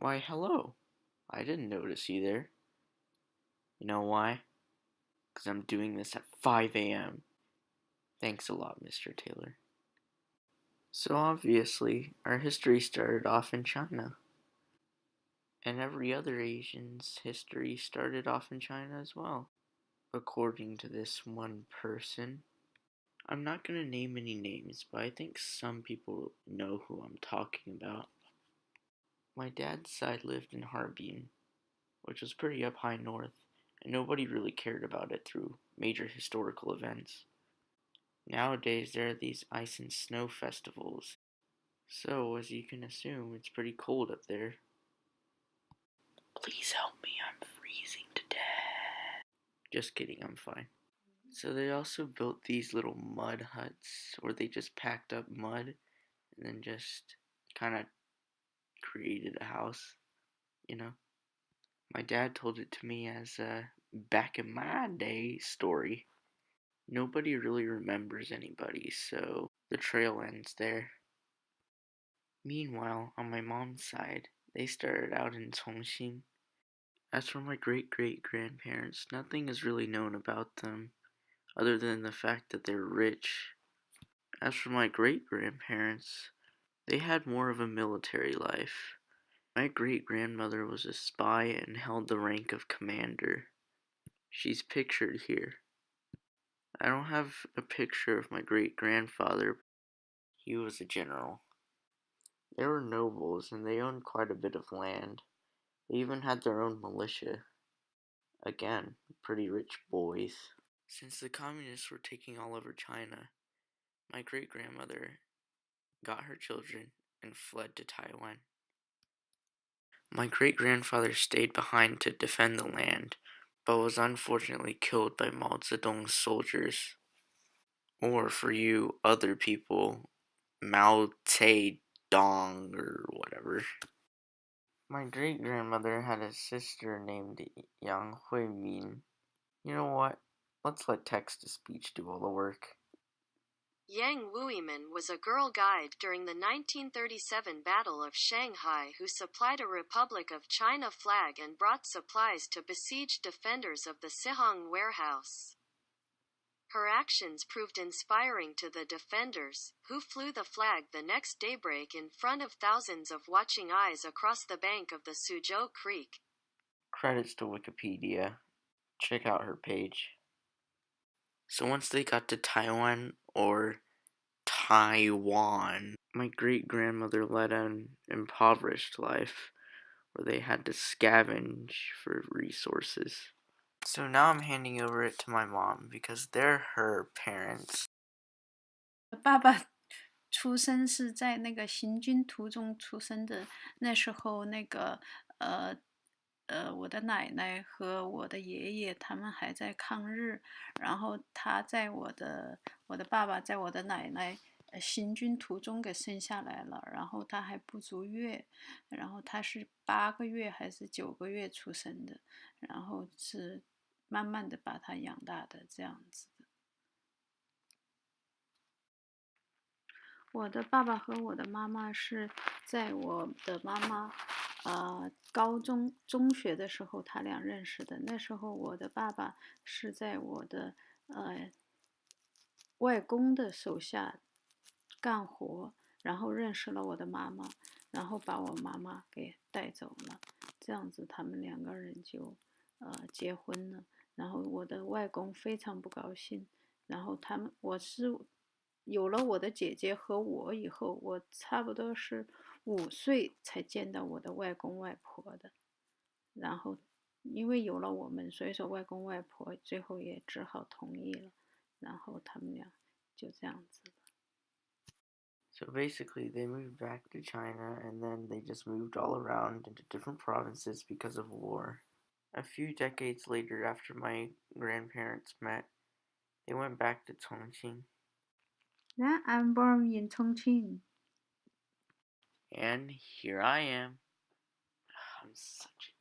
Why, hello. I didn't notice you there. You know why? Because I'm doing this at 5 a.m. Thanks a lot, Mr. Taylor. So obviously, our history started off in China. And every other Asian's history started off in China as well. According to this one person. I'm not going to name any names, but I think some people know who I'm talking about. My dad's side lived in Harbin, which was pretty up high north, and nobody really cared about it through major historical events. Nowadays, there are these ice and snow festivals, so as you can assume, it's pretty cold up there. Please help me, I'm freezing to death. Just kidding, I'm fine. So they also built these little mud huts where they just packed up mud and then just kind of created a house, you know? My dad told it to me as a back in my day story. Nobody really remembers anybody, so the trail ends there. Meanwhile, on my mom's side, they started out in Chongqing. As for my great-great-grandparents, nothing is really known about them, other than the fact that they're rich. As for my great-grandparents, they had more of a military life. My great-grandmother was a spy and held the rank of commander. She's pictured here. I don't have a picture of my great-grandfather. He was a general. They were nobles, and they owned quite a bit of land. They even had their own militia. Again, pretty rich boys. Since the communists were taking all over China, my great-grandmother got her children and fled to Taiwan. My great-grandfather stayed behind to defend the land, but was unfortunately killed by Mao Zedong's soldiers. Or for you other people, Mao Zedong or whatever. My great-grandmother had a sister named Yang Huimin. You know what? Let's let text-to-speech do all the work. Yang Wuimin was a girl guide during the 1937 Battle of Shanghai who supplied a Republic of China flag and brought supplies to besieged defenders of the Sihong warehouse. Her actions proved inspiring to the defenders, who flew the flag the next daybreak in front of thousands of watching eyes across the bank of the Suzhou Creek. Credits to Wikipedia. Check out her page. So once they got to Taiwan, or Taiwan, my great-grandmother led an impoverished life where they had to scavenge for resources. So now I'm handing over it to my mom because they're her parents. 爸爸出生是在那个行军途中出生的，那时候我的奶奶和我的爷爷他们还在抗日，然后我的爸爸在我的奶奶行军途中给生下来了，然后他还不足月，然后他是8个月还是9个月出生的，然后是慢慢的把他养大的这样子的。我的爸爸和我的妈妈是在我的妈妈高中中学的时候，他俩认识的。那时候我的爸爸是在我的外公的手下干活，然后认识了我的妈妈，然后把我妈妈给带走了。这样子，他们2个人就结婚了。然后我的外公非常不高兴，然后我是有了我的姐姐和我以后，我差不多是5岁才见到我的外公外婆的。然后因为有了我们，所以说外公外婆最后也只好同意了。然后他们俩就这样子了。So basically, they moved back to China, and then they just moved all around into different provinces because of war. A few decades later, after my grandparents met, they went back to Chongqing. Yeah, I'm born in Chongqing. And here I am. I'm such a